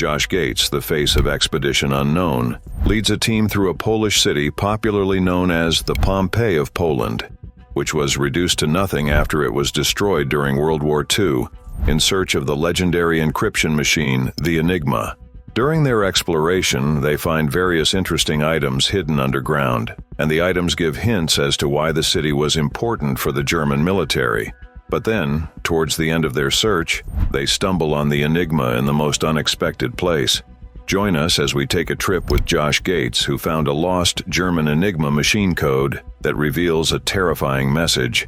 Josh Gates, the face of Expedition Unknown, leads a team through a Polish city popularly known as the Pompeii of Poland, which was reduced to nothing after it was destroyed during World War II, in search of the legendary encryption machine, the Enigma. During their exploration, they find various interesting items hidden underground, and the items give hints as to why the city was important for the German military. But then, towards the end of their search, they stumble on the Enigma in the most unexpected place. Join us as we take a trip with Josh Gates, who found a lost German Enigma machine code that reveals a terrifying message.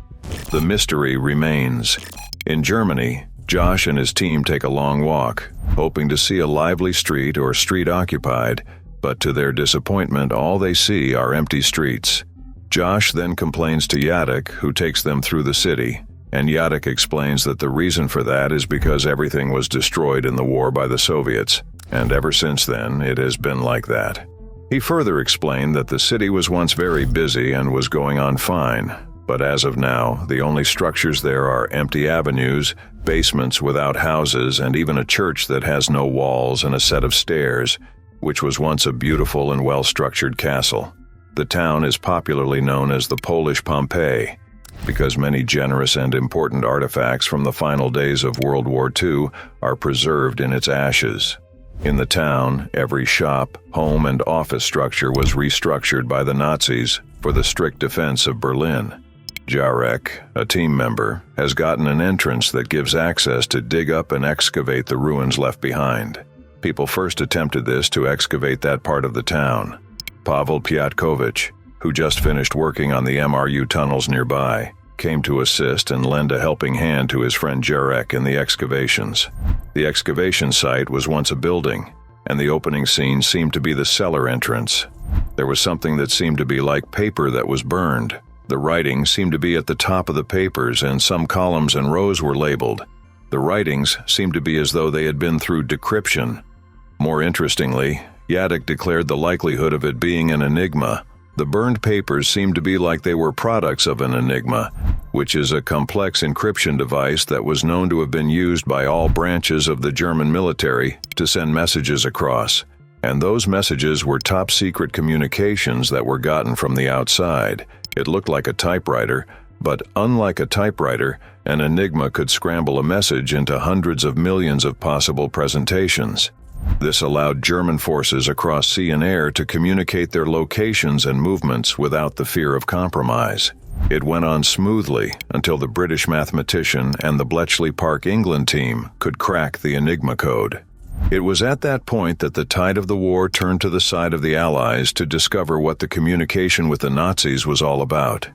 The mystery remains. In Germany, Josh and his team take a long walk, hoping to see a lively street or street occupied, but to their disappointment, all they see are empty streets. Josh then complains to Yadek, who takes them through the city, and Yadek explains that the reason for that is because everything was destroyed in the war by the Soviets, and ever since then, it has been like that. He further explained that the city was once very busy and was going on fine, but as of now, the only structures there are empty avenues, basements without houses, and even a church that has no walls and a set of stairs, which was once a beautiful and well-structured castle. The town is popularly known as the Polish Pompeii, because many generous and important artifacts from the final days of World War II are preserved in its ashes. In the town, every shop, home, and office structure was restructured by the Nazis for the strict defense of Berlin. Jarek, a team member, has gotten an entrance that gives access to dig up and excavate the ruins left behind. People first attempted this to excavate that part of the town. Pavel Piatkovich, who just finished working on the MRU tunnels nearby, came to assist and lend a helping hand to his friend Jarek in the excavations. The excavation site was once a building, and the opening scene seemed to be the cellar entrance. There was something that seemed to be like paper that was burned. The writing seemed to be at the top of the papers, and some columns and rows were labeled. The writings seemed to be as though they had been through decryption. More interestingly, Yadek declared the likelihood of it being an enigma. The burned papers seemed to be like they were products of an enigma, which is a complex encryption device that was known to have been used by all branches of the German military to send messages across. And those messages were top-secret communications that were gotten from the outside. It looked like a typewriter, but unlike a typewriter, an enigma could scramble a message into hundreds of millions of possible presentations. This allowed German forces across sea and air to communicate their locations and movements without the fear of compromise. It went on smoothly until the British mathematician and the Bletchley Park, England team could crack the Enigma code. It was at that point that the tide of the war turned to the side of the Allies to discover what the communication with the Nazis was all about.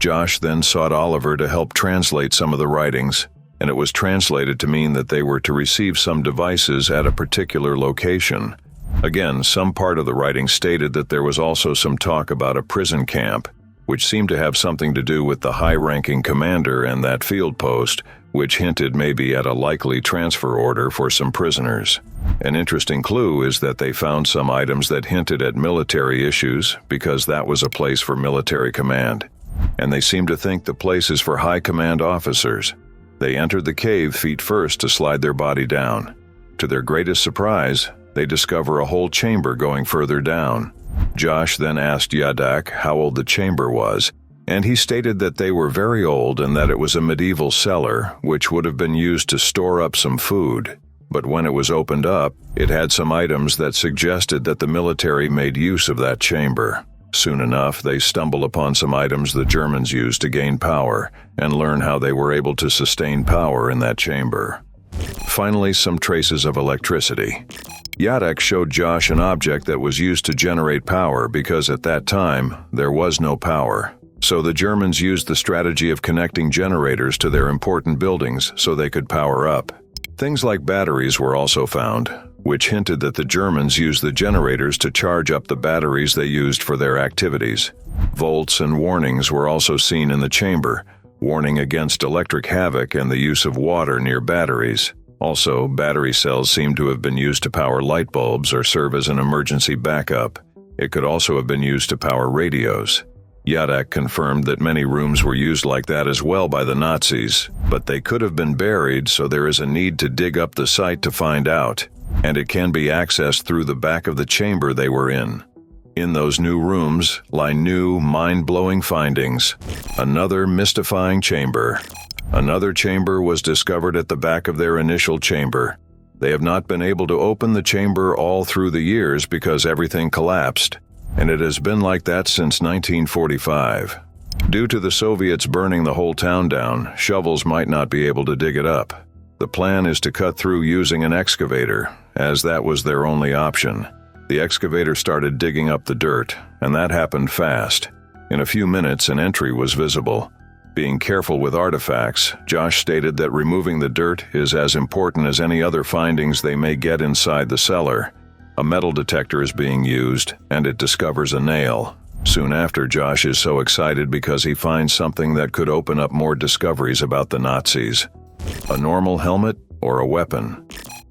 Josh then sought Oliver to help translate some of the writings, and it was translated to mean that they were to receive some devices at a particular location. Again, some part of the writing stated that there was also some talk about a prison camp, which seemed to have something to do with the high-ranking commander and that field post, which hinted maybe at a likely transfer order for some prisoners. An interesting clue is that they found some items that hinted at military issues, because that was a place for military command. And they seem to think the place is for high command officers. They entered the cave feet first to slide their body down. To their greatest surprise, they discover a whole chamber going further down. Josh then asked Yadek how old the chamber was, and he stated that they were very old and that it was a medieval cellar, which would have been used to store up some food. But when it was opened up, it had some items that suggested that the military made use of that chamber. Soon enough, they stumble upon some items the Germans used to gain power, and learn how they were able to sustain power in that chamber. Finally, some traces of electricity. Yadek showed Josh an object that was used to generate power because at that time, there was no power. So the Germans used the strategy of connecting generators to their important buildings so they could power up. Things like batteries were also found, which hinted that the Germans used the generators to charge up the batteries they used for their activities. Volts and warnings were also seen in the chamber, warning against electric havoc and the use of water near batteries. Also, battery cells seemed to have been used to power light bulbs or serve as an emergency backup. It could also have been used to power radios. Yadek confirmed that many rooms were used like that as well by the Nazis, but they could have been buried, so there is a need to dig up the site to find out. and it can be accessed through the back of the chamber they were in. In those new rooms lie new, mind-blowing findings. Another mystifying chamber. Another chamber was discovered at the back of their initial chamber. They have not been able to open the chamber all through the years because everything collapsed, and it has been like that since 1945. Due to the Soviets burning the whole town down, shovels might not be able to dig it up. The plan is to cut through using an excavator, as that was their only option. The excavator started digging up the dirt, and that happened fast. In a few minutes, an entry was visible. Being careful with artifacts, Josh stated that removing the dirt is as important as any other findings they may get inside the cellar. A metal detector is being used, and it discovers a nail. Soon after, Josh is so excited because he finds something that could open up more discoveries about the Nazis. A normal helmet or a weapon?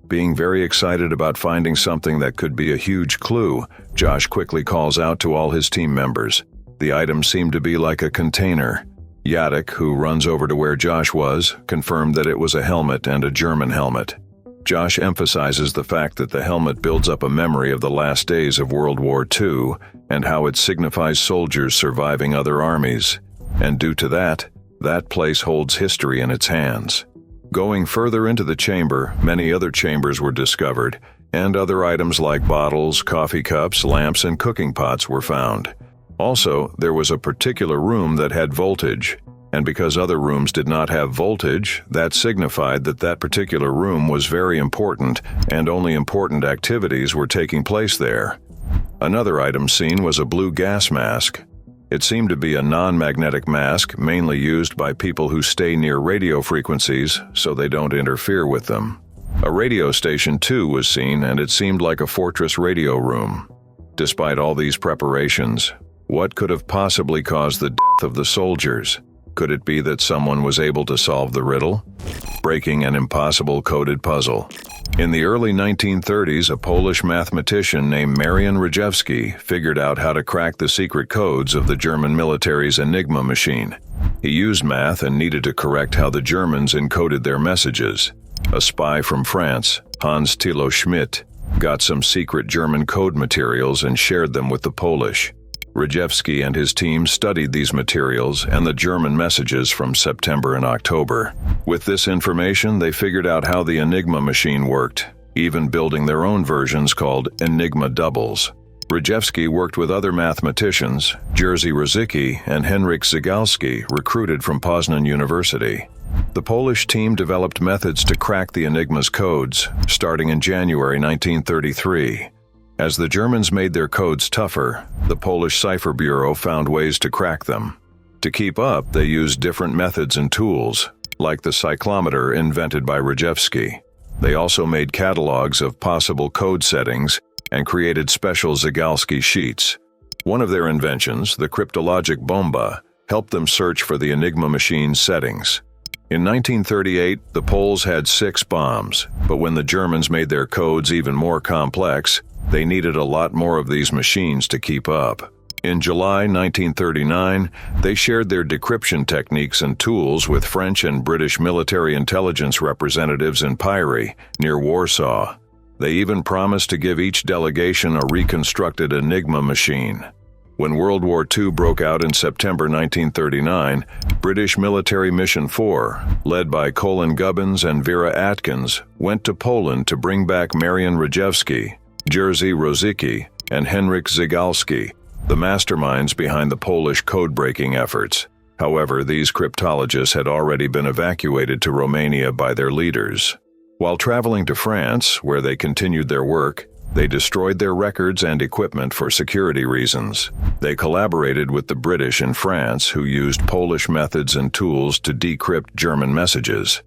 Being very excited about finding something that could be a huge clue, Josh quickly calls out to all his team members. The items seem to be like a container. Yadek, who runs over to where Josh was, confirmed that it was a helmet and a German helmet. Josh emphasizes the fact that the helmet builds up a memory of the last days of World War II and how it signifies soldiers surviving other armies. And due to that place holds history in its hands. Going further into the chamber, many other chambers were discovered, and other items like bottles, coffee cups, lamps, and cooking pots were found. Also, there was a particular room that had voltage, and because other rooms did not have voltage, that signified that that particular room was very important, and only important activities were taking place there. Another item seen was a blue gas mask. It seemed to be a non-magnetic mask mainly used by people who stay near radio frequencies so they don't interfere with them. A radio station too was seen, and it seemed like a fortress radio room. Despite all these preparations, what could have possibly caused the death of the soldiers? Could it be that someone was able to solve the riddle? Breaking an impossible coded puzzle. In the early 1930s, a Polish mathematician named Marian Rejewski figured out how to crack the secret codes of the German military's Enigma machine. He used math and needed to correct how the Germans encoded their messages. A spy from France, Hans Thilo Schmidt, got some secret German code materials and shared them with the Polish. Rejewski and his team studied these materials and the German messages from September and October. With this information, they figured out how the Enigma machine worked, even building their own versions called Enigma doubles. Rejewski worked with other mathematicians, Jerzy Rosiecki and Henryk Zygalski, recruited from Poznan University. The Polish team developed methods to crack the Enigma's codes, starting in January 1933. As the Germans made their codes tougher, the Polish Cipher Bureau found ways to crack them. To keep up, they used different methods and tools, like the cyclometer invented by Rejewski. They also made catalogs of possible code settings and created special Zygalski sheets. One of their inventions, the cryptologic bomba, helped them search for the Enigma machine's settings. In 1938, the Poles had 6 bombs, but when the Germans made their codes even more complex, they needed a lot more of these machines to keep up. In July 1939, they shared their decryption techniques and tools with French and British military intelligence representatives in Pyry, near Warsaw. They even promised to give each delegation a reconstructed Enigma machine. When World War II broke out in September 1939, British Military Mission 4, led by Colin Gubbins and Vera Atkins, went to Poland to bring back Marian Rejewski, Jerzy Rosiecki, and Henryk Zygalski, the masterminds behind the Polish code-breaking efforts. However, these cryptologists had already been evacuated to Romania by their leaders. While traveling to France, where they continued their work, they destroyed their records and equipment for security reasons. They collaborated with the British in France, who used Polish methods and tools to decrypt German messages.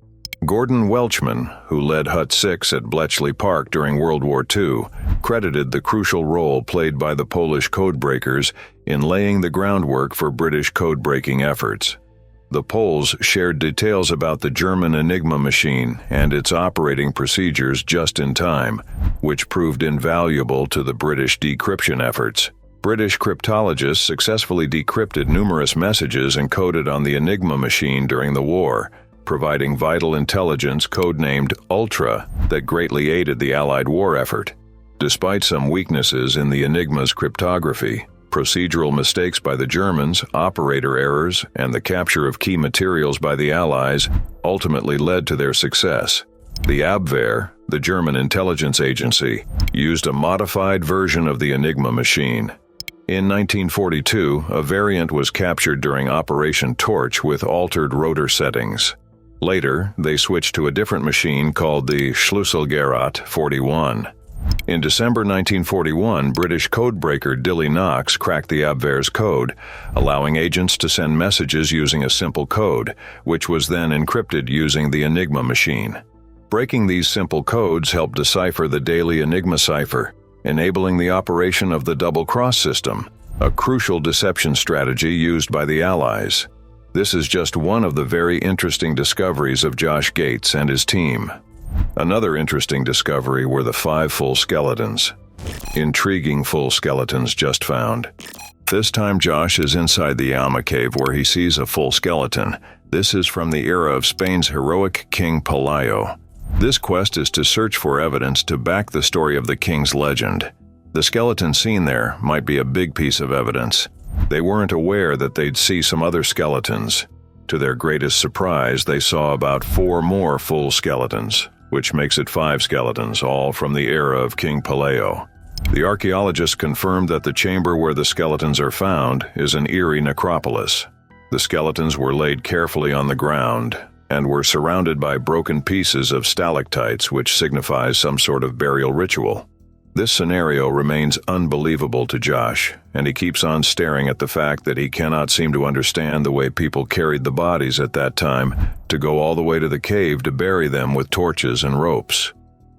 Gordon Welchman, who led Hut 6 at Bletchley Park during World War II, credited the crucial role played by the Polish codebreakers in laying the groundwork for British code-breaking efforts. The Poles shared details about the German Enigma machine and its operating procedures just in time, which proved invaluable to the British decryption efforts. British cryptologists successfully decrypted numerous messages encoded on the Enigma machine during the war, providing vital intelligence codenamed Ultra that greatly aided the Allied war effort. Despite some weaknesses in the Enigma's cryptography, procedural mistakes by the Germans, operator errors, and the capture of key materials by the Allies ultimately led to their success. The Abwehr, the German intelligence agency, used a modified version of the Enigma machine. In 1942, a variant was captured during Operation Torch with altered rotor settings. Later, they switched to a different machine called the Schlüsselgerät 41. In December 1941, British codebreaker Dillinger cracked the Abwehr's code, allowing agents to send messages using a simple code, which was then encrypted using the Enigma machine. Breaking these simple codes helped decipher the daily Enigma cipher, enabling the operation of the double-cross system, a crucial deception strategy used by the Allies. This is just one of the very interesting discoveries of Josh Gates and his team. Another interesting discovery were the 5 full skeletons. Intriguing full skeletons just found. This time Josh is inside the Alma cave where he sees a full skeleton. This is from the era of Spain's heroic King Pelayo. This quest is to search for evidence to back the story of the king's legend. The skeleton seen there might be a big piece of evidence. They weren't aware that they'd see some other skeletons. To their greatest surprise, they saw about 4 more full skeletons, which makes it 5 skeletons, all from the era of King Pelayo. The archaeologists confirmed that the chamber where the skeletons are found is an eerie necropolis. The skeletons were laid carefully on the ground and were surrounded by broken pieces of stalactites, which signifies some sort of burial ritual. This scenario remains unbelievable to Josh, and he keeps on staring at the fact that he cannot seem to understand the way people carried the bodies at that time to go all the way to the cave to bury them with torches and ropes.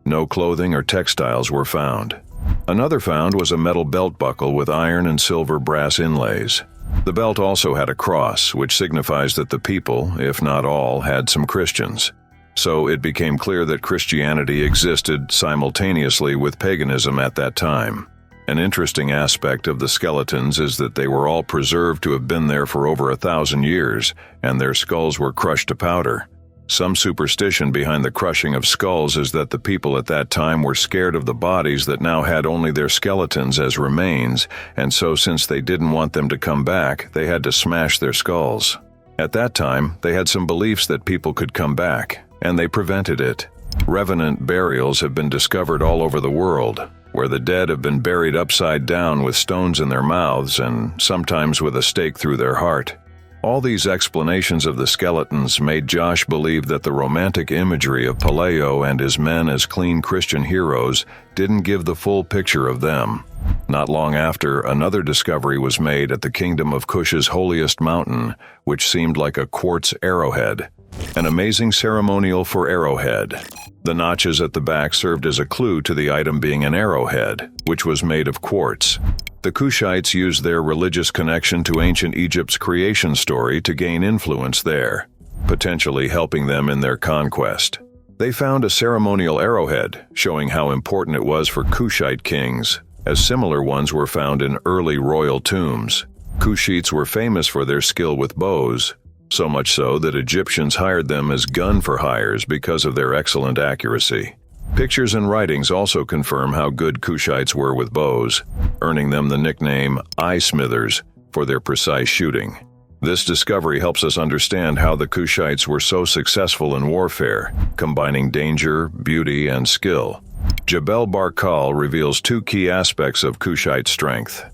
No clothing or textiles were found. Another found was a metal belt buckle with iron and silver brass inlays. The belt also had a cross, which signifies that the people, if not all, had some Christians. So it became clear that Christianity existed simultaneously with paganism at that time. An interesting aspect of the skeletons is that they were all preserved to have been there for over 1,000 years, and their skulls were crushed to powder. Some superstition behind the crushing of skulls is that the people at that time were scared of the bodies that now had only their skeletons as remains, and so since they didn't want them to come back, they had to smash their skulls. At that time, they had some beliefs that people could come back, and they prevented it. Revenant burials have been discovered all over the world, where the dead have been buried upside down with stones in their mouths and sometimes with a stake through their heart. All these explanations of the skeletons made Josh believe that the romantic imagery of Pelayo and his men as clean Christian heroes didn't give the full picture of them. Not long after, another discovery was made at the Kingdom of Kush's holiest mountain, which seemed like a quartz arrowhead. An amazing ceremonial for arrowhead. The notches at the back served as a clue to the item being an arrowhead, which was made of quartz. The Kushites used their religious connection to ancient Egypt's creation story to gain influence there, potentially helping them in their conquest. They found a ceremonial arrowhead, showing how important it was for Kushite kings, as similar ones were found in early royal tombs. Kushites were famous for their skill with bows, so much so that Egyptians hired them as gun-for-hires because of their excellent accuracy. Pictures and writings also confirm how good Kushites were with bows, earning them the nickname eye-smithers for their precise shooting. This discovery helps us understand how the Kushites were so successful in warfare, combining danger, beauty, and skill. Jebel Barkal reveals 2 key aspects of Kushite strength: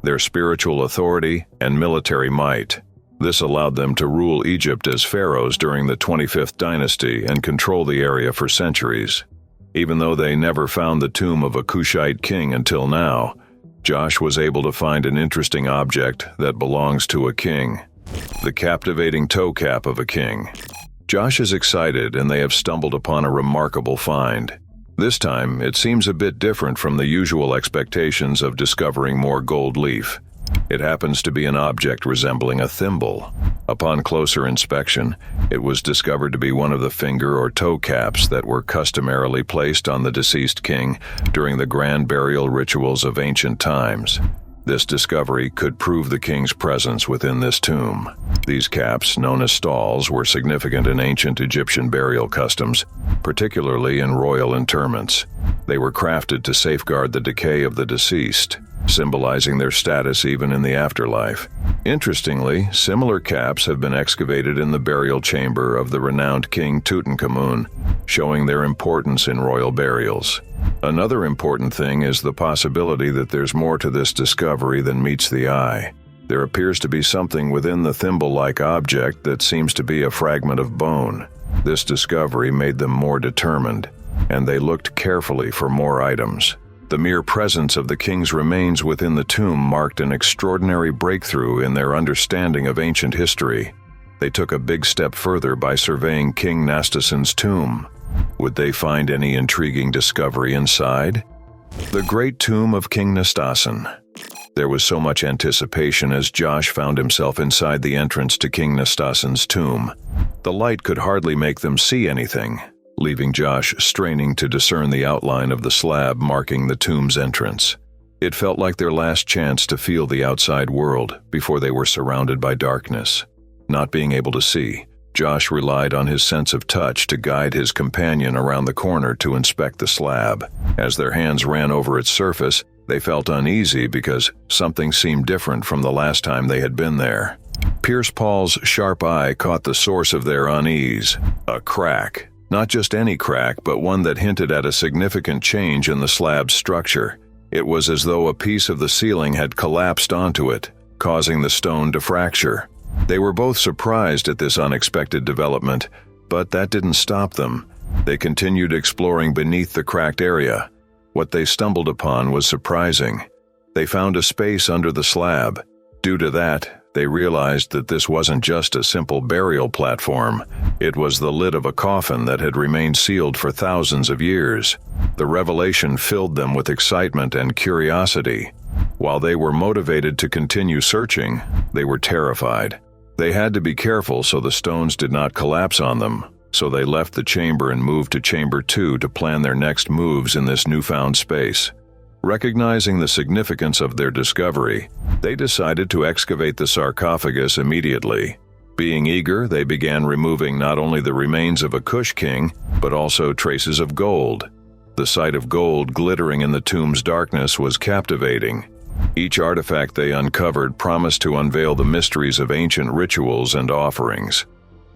their spiritual authority and military might. This allowed them to rule Egypt as pharaohs during the 25th dynasty and control the area for centuries. Even though they never found the tomb of a Kushite king until now, Josh was able to find an interesting object that belongs to a king: the captivating toe cap of a king. Josh is excited, and they have stumbled upon a remarkable find. This time, it seems a bit different from the usual expectations of discovering more gold leaf. It happens to be an object resembling a thimble. Upon closer inspection, it was discovered to be one of the finger or toe caps that were customarily placed on the deceased king during the grand burial rituals of ancient times. This discovery could prove the king's presence within this tomb. These caps, known as stalls, were significant in ancient Egyptian burial customs, particularly in royal interments. They were crafted to safeguard the decay of the deceased, symbolizing their status even in the afterlife. Interestingly, similar caps have been excavated in the burial chamber of the renowned King Tutankhamun, showing their importance in royal burials. Another important thing is the possibility that there's more to this discovery than meets the eye. There appears to be something within the thimble-like object that seems to be a fragment of bone. This discovery made them more determined, and they looked carefully for more items. The mere presence of the king's remains within the tomb marked an extraordinary breakthrough in their understanding of ancient history. They took a big step further by surveying King Nastassen's tomb. Would they find any intriguing discovery inside? The Great Tomb of King Nastassen. There was so much anticipation as Josh found himself inside the entrance to King Nastassen's tomb. The light could hardly make them see anything, leaving Josh straining to discern the outline of the slab marking the tomb's entrance. It felt like their last chance to feel the outside world before they were surrounded by darkness. Not being able to see, Josh relied on his sense of touch to guide his companion around the corner to inspect the slab. As their hands ran over its surface, they felt uneasy because something seemed different from the last time they had been there. Pierce Paul's sharp eye caught the source of their unease: a crack. Not just any crack, but one that hinted at a significant change in the slab's structure. It was as though a piece of the ceiling had collapsed onto it, causing the stone to fracture. They were both surprised at this unexpected development, but that didn't stop them. They continued exploring beneath the cracked area. What they stumbled upon was surprising. They found a space under the slab. Due to that, they realized that this wasn't just a simple burial platform. It was the lid of a coffin that had remained sealed for thousands of years. The revelation filled them with excitement and curiosity. While they were motivated to continue searching, they were terrified. They had to be careful so the stones did not collapse on them, so they left the chamber and moved to Chamber 2 to plan their next moves in this newfound space. Recognizing the significance of their discovery, they decided to excavate the sarcophagus immediately. Being eager, they began removing not only the remains of a Kush king, but also traces of gold. The sight of gold glittering in the tomb's darkness was captivating. Each artifact they uncovered promised to unveil the mysteries of ancient rituals and offerings.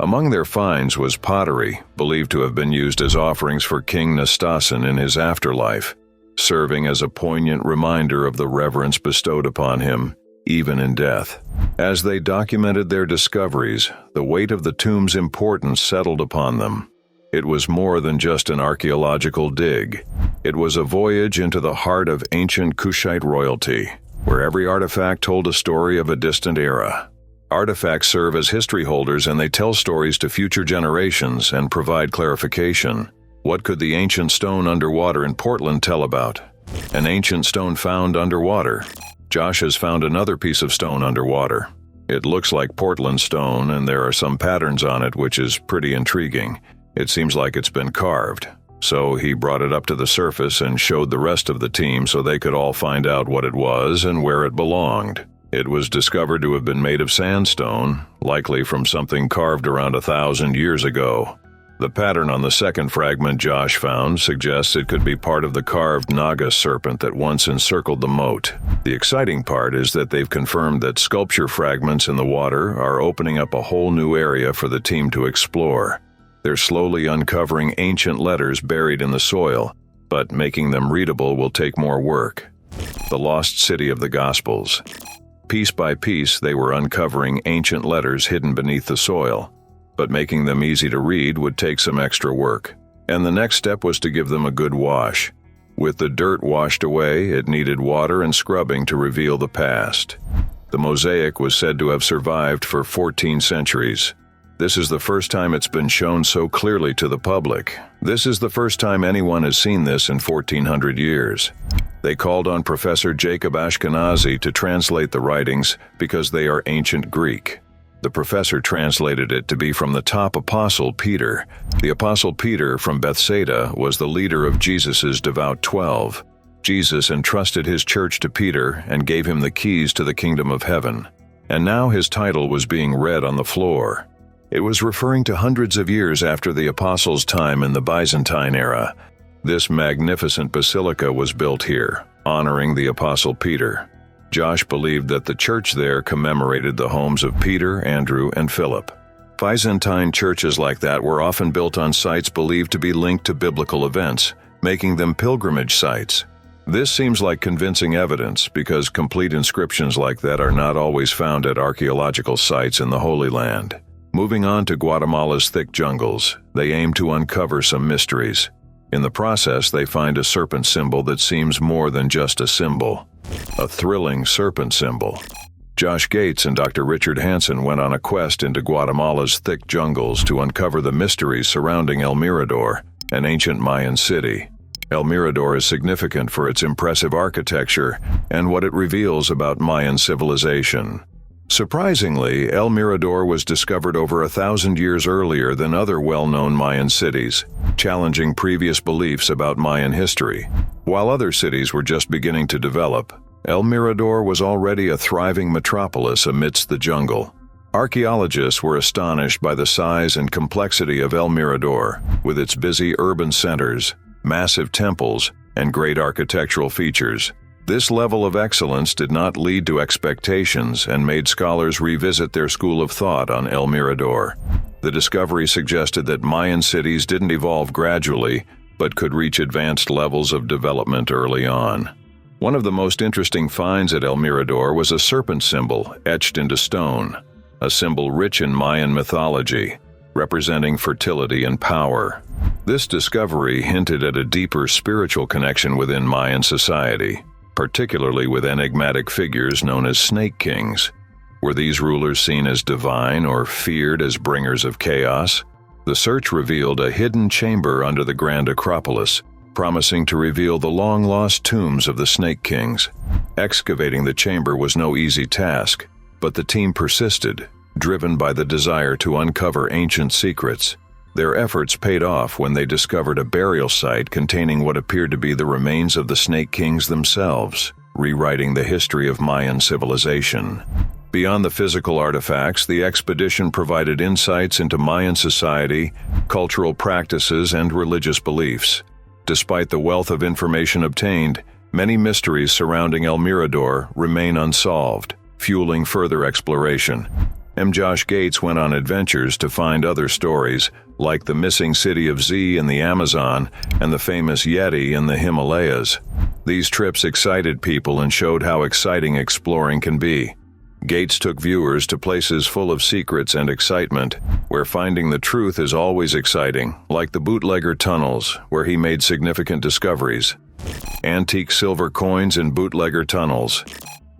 Among their finds was pottery, believed to have been used as offerings for King Nastassen in his afterlife, serving as a poignant reminder of the reverence bestowed upon him, even in death. As they documented their discoveries, the weight of the tomb's importance settled upon them. It was more than just an archaeological dig. It was a voyage into the heart of ancient Kushite royalty, where every artifact told a story of a distant era. Artifacts serve as history holders, and they tell stories to future generations and provide clarification. What could the ancient stone underwater in Portland tell about? An ancient stone found underwater. Josh has found another piece of stone underwater. It looks like Portland stone, and there are some patterns on it, which is pretty intriguing. It seems like it's been carved. So he brought it up to the surface and showed the rest of the team so they could all find out what it was and where it belonged. It was discovered to have been made of sandstone, likely from something carved around 1,000 years ago. The pattern on the second fragment Josh found suggests it could be part of the carved Naga serpent that once encircled the moat. The exciting part is that they've confirmed that sculpture fragments in the water are opening up a whole new area for the team to explore. They're slowly uncovering ancient letters buried in the soil, but making them readable will take more work. The lost city of the Gospels. Piece by piece, they were uncovering ancient letters hidden beneath the soil, but making them easy to read would take some extra work. And the next step was to give them a good wash. With the dirt washed away, it needed water and scrubbing to reveal the past. The mosaic was said to have survived for 14 centuries. This is the first time it's been shown so clearly to the public. This is the first time anyone has seen this in 1,400 years. They called on Professor Jacob Ashkenazi to translate the writings because they are ancient Greek. The professor translated it to be from the top apostle Peter. The apostle Peter from Bethsaida was the leader of Jesus' devout 12. Jesus entrusted his church to Peter and gave him the keys to the kingdom of heaven. And now his title was being read on the floor. It was referring to hundreds of years after the apostles' time in the Byzantine era. This magnificent basilica was built here, honoring the apostle Peter. Josh believed that the church there commemorated the homes of Peter, Andrew, and Philip. Byzantine churches like that were often built on sites believed to be linked to biblical events, making them pilgrimage sites. This seems like convincing evidence because complete inscriptions like that are not always found at archaeological sites in the Holy Land. Moving on to Guatemala's thick jungles, they aim to uncover some mysteries. In the process, they find a serpent symbol that seems more than just a symbol. A thrilling serpent symbol. Josh Gates and Dr. Richard Hansen went on a quest into Guatemala's thick jungles to uncover the mysteries surrounding El Mirador, an ancient Mayan city. El Mirador is significant for its impressive architecture and what it reveals about Mayan civilization. Surprisingly, El Mirador was discovered over 1,000 years earlier than other well-known Mayan cities, challenging previous beliefs about Mayan history. While other cities were just beginning to develop, El Mirador was already a thriving metropolis amidst the jungle. Archaeologists were astonished by the size and complexity of El Mirador, with its busy urban centers, massive temples, and great architectural features. This level of excellence did not lead to expectations and made scholars revisit their school of thought on El Mirador. The discovery suggested that Mayan cities didn't evolve gradually, but could reach advanced levels of development early on. One of the most interesting finds at El Mirador was a serpent symbol etched into stone, a symbol rich in Mayan mythology, representing fertility and power. This discovery hinted at a deeper spiritual connection within Mayan society, particularly with enigmatic figures known as snake kings. Were these rulers seen as divine or feared as bringers of chaos? The search revealed a hidden chamber under the Grand Acropolis, promising to reveal the long-lost tombs of the snake kings. Excavating the chamber was no easy task, but the team persisted, driven by the desire to uncover ancient secrets. Their efforts paid off when they discovered a burial site containing what appeared to be the remains of the Snake Kings themselves, rewriting the history of Mayan civilization. Beyond the physical artifacts, the expedition provided insights into Mayan society, cultural practices, and religious beliefs. Despite the wealth of information obtained, many mysteries surrounding El Mirador remain unsolved, fueling further exploration. Josh Gates went on adventures to find other stories, like the missing city of Z in the Amazon and the famous Yeti in the Himalayas. These trips excited people and showed how exciting exploring can be. Gates took viewers to places full of secrets and excitement, where finding the truth is always exciting, like the bootlegger tunnels, where he made significant discoveries. Antique silver coins in bootlegger tunnels.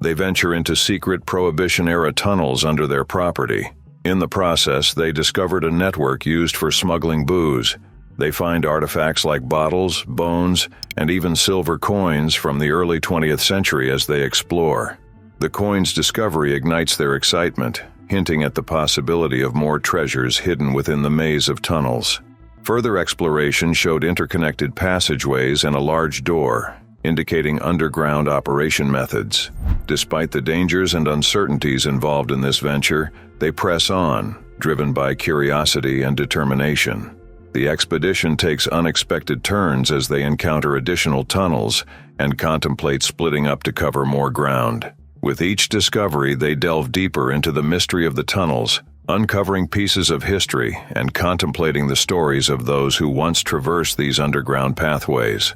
They venture into secret Prohibition-era tunnels under their property. In the process, they discovered a network used for smuggling booze. They find artifacts like bottles, bones, and even silver coins from the early 20th century as they explore. The coins' discovery ignites their excitement, hinting at the possibility of more treasures hidden within the maze of tunnels. Further exploration showed interconnected passageways and a large door, indicating underground operation methods. Despite the dangers and uncertainties involved in this venture, they press on, driven by curiosity and determination. The expedition takes unexpected turns as they encounter additional tunnels and contemplate splitting up to cover more ground. With each discovery, they delve deeper into the mystery of the tunnels, uncovering pieces of history and contemplating the stories of those who once traversed these underground pathways.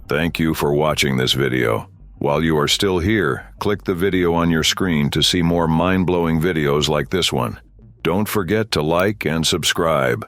Thank you for watching this video. While you are still here, click the video on your screen to see more mind-blowing videos like this one. Don't forget to like and subscribe.